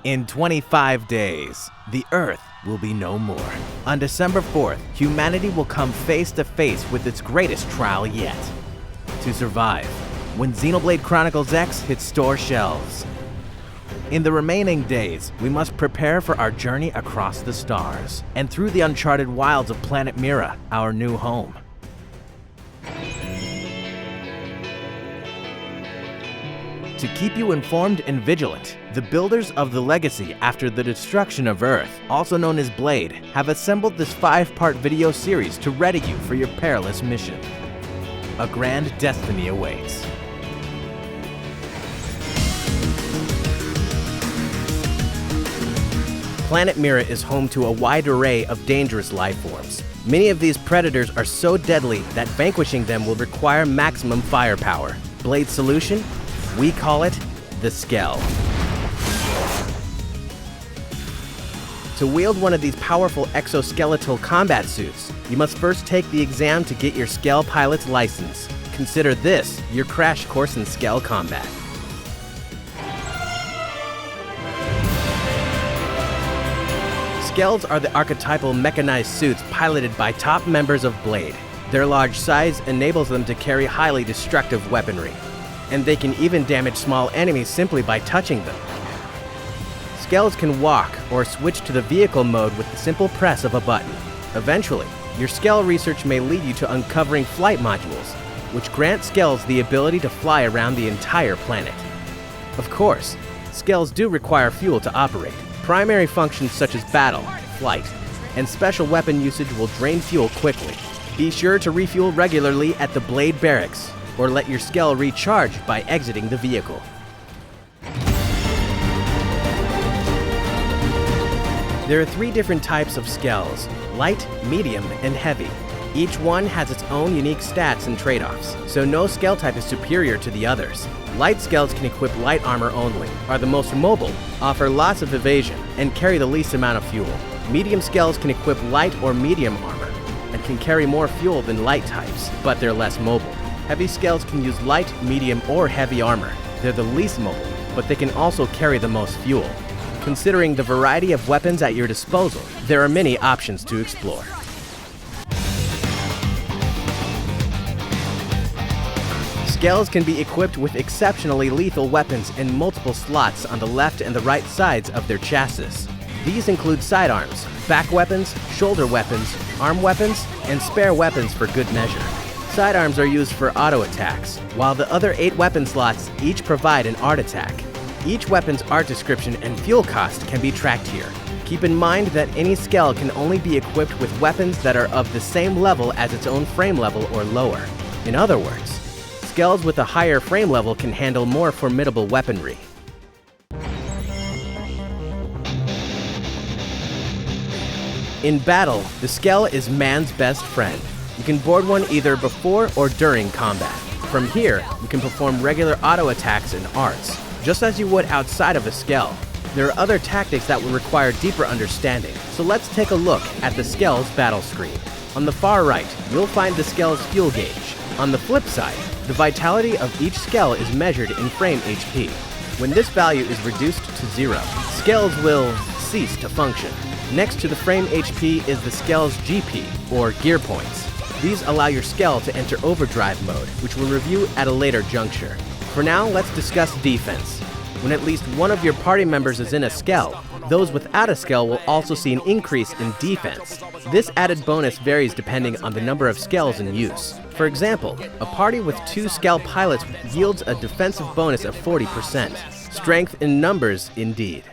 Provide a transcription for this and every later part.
In 25 days, the Earth will be no more. On December 4th, humanity will come face to face with its greatest trial yet. To survive, when Xenoblade Chronicles X hits store shelves. In the remaining days, we must prepare for our journey across the stars and through the uncharted wilds of planet Mira, our new home. To keep you informed and vigilant, the builders of the Legacy after the destruction of Earth, also known as Blade, have assembled this 5-part video series to ready you for your perilous mission. A grand destiny awaits. Planet Mira is home to a wide array of dangerous life forms. Many of these predators are so deadly that vanquishing them will require maximum firepower. Blade's solution? We call it the Skell. To wield one of these powerful exoskeletal combat suits, you must first take the exam to get your Skell pilot's license. Consider this your crash course in Skell combat. Skells are the archetypal mechanized suits piloted by top members of Blade. Their large size enables them to carry highly destructive weaponry, and they can even damage small enemies simply by touching them. Skells can walk or switch to the vehicle mode with the simple press of a button. Eventually, your Skell research may lead you to uncovering flight modules, which grant Skells the ability to fly around the entire planet. Of course, Skells do require fuel to operate. Primary functions such as battle, flight, and special weapon usage will drain fuel quickly. Be sure to refuel regularly at the Blade Barracks, or let your Skell recharge by exiting the vehicle. There are 3 different types of Skells: light, medium, and heavy. Each one has its own unique stats and trade-offs, so no Skell type is superior to the others. Light Skells can equip light armor only, are the most mobile, offer lots of evasion, and carry the least amount of fuel. Medium Skells can equip light or medium armor, and can carry more fuel than light types, but they're less mobile. Heavy Skells can use light, medium, or heavy armor. They're the least mobile, but they can also carry the most fuel. Considering the variety of weapons at your disposal, there are many options to explore. Skells can be equipped with exceptionally lethal weapons in multiple slots on the left and the right sides of their chassis. These include sidearms, back weapons, shoulder weapons, arm weapons, and spare weapons for good measure. Sidearms are used for auto attacks, while the other 8 weapon slots each provide an art attack. Each weapon's art description and fuel cost can be tracked here. Keep in mind that any Skell can only be equipped with weapons that are of the same level as its own frame level or lower. In other words, Skells with a higher frame level can handle more formidable weaponry. In battle, the Skell is man's best friend. You can board one either before or during combat. From here, you can perform regular auto attacks and arts, just as you would outside of a Skell. There are other tactics that will require deeper understanding, so let's take a look at the Skell's battle screen. On the far right, you'll find the Skell's fuel gauge. On the flip side, the vitality of each Skell is measured in frame HP. When this value is reduced to 0, Skells will cease to function. Next to the frame HP is the Skell's GP, or gear points. These allow your Skell to enter overdrive mode, which we'll review at a later juncture. For now, let's discuss defense. When at least one of your party members is in a Skell, those without a Skell will also see an increase in defense. This added bonus varies depending on the number of Skells in use. For example, a party with 2 Skell pilots yields a defensive bonus of 40%. Strength in numbers, indeed.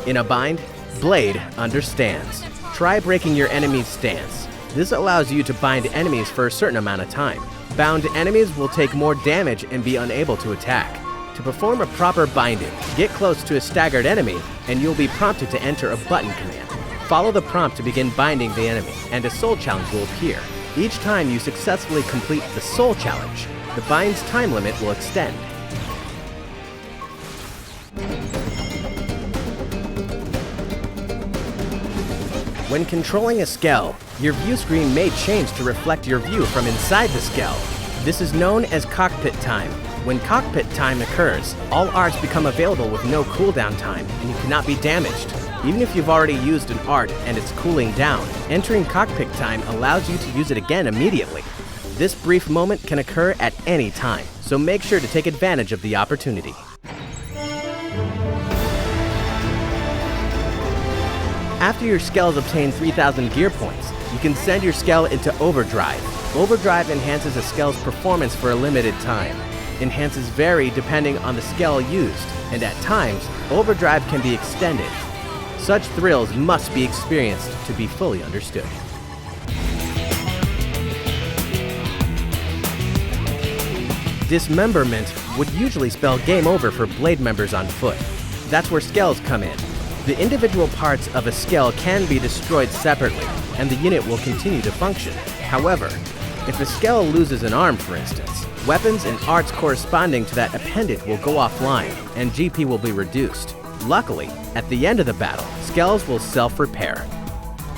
In a bind, Blade understands. Try breaking your enemy's stance. This allows you to bind enemies for a certain amount of time. Bound enemies will take more damage and be unable to attack. To perform a proper binding, get close to a staggered enemy, and you'll be prompted to enter a button command. Follow the prompt to begin binding the enemy, and a soul challenge will appear. Each time you successfully complete the soul challenge, the bind's time limit will extend. When controlling a Skell, your view screen may change to reflect your view from inside the Skell. This is known as cockpit time. When cockpit time occurs, all arts become available with no cooldown time, and you cannot be damaged. Even if you've already used an art and it's cooling down, entering cockpit time allows you to use it again immediately. This brief moment can occur at any time, so make sure to take advantage of the opportunity. After your Skells obtain 3,000 gear points, you can send your Skell into Overdrive. Overdrive enhances a Skell's performance for a limited time. Enhances vary depending on the Skell used, and at times, Overdrive can be extended. Such thrills must be experienced to be fully understood. Dismemberment would usually spell game over for Blade members on foot. That's where Skells come in. The individual parts of a Skell can be destroyed separately, and the unit will continue to function. However, if a Skell loses an arm, for instance, weapons and arts corresponding to that appendage will go offline, and GP will be reduced. Luckily, at the end of the battle, Skells will self-repair.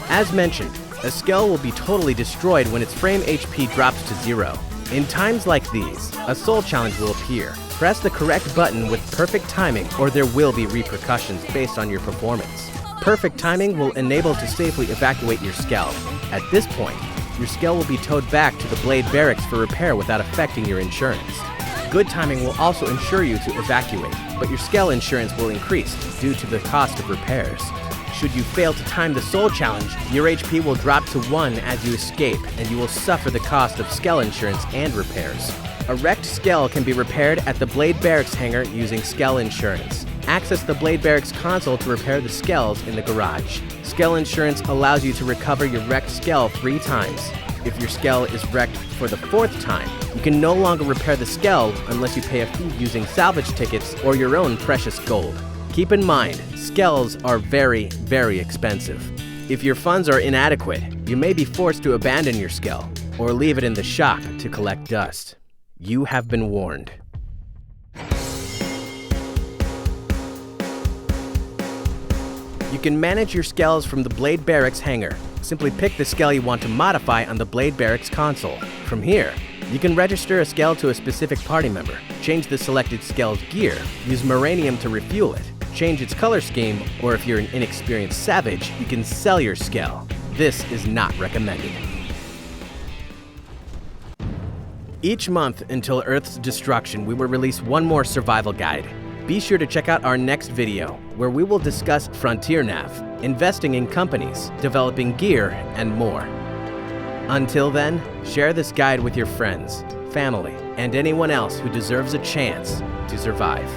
As mentioned, a Skell will be totally destroyed when its frame HP drops to 0. In times like these, a soul challenge will appear. Press the correct button with perfect timing, or there will be repercussions based on your performance. Perfect timing will enable to safely evacuate your Skell. At this point, your Skell will be towed back to the Blade Barracks for repair without affecting your insurance. Good timing will also ensure you to evacuate, but your Skell insurance will increase due to the cost of repairs. Should you fail to time the soul challenge, your HP will drop to 1 as you escape, and you will suffer the cost of Skell insurance and repairs. A wrecked Skell can be repaired at the Blade Barracks hangar using Skell insurance. Access the Blade Barracks console to repair the Skells in the garage. Skell insurance allows you to recover your wrecked Skell 3 times. If your Skell is wrecked for the 4th time, you can no longer repair the Skell unless you pay a fee using salvage tickets or your own precious gold. Keep in mind, Skells are very, very expensive. If your funds are inadequate, you may be forced to abandon your Skell or leave it in the shop to collect dust. You have been warned. You can manage your Skells from the Blade Barracks hangar. Simply pick the Skell you want to modify on the Blade Barracks console. From here, you can register a Skell to a specific party member, change the selected Skell's gear, use Moranium to refuel it, change its color scheme, or if you're an inexperienced savage, you can sell your Skell. This is not recommended. Each month until Earth's destruction, we will release one more survival guide. Be sure to check out our next video, where we will discuss Frontier Nav, investing in companies, developing gear, and more. Until then, share this guide with your friends, family, and anyone else who deserves a chance to survive.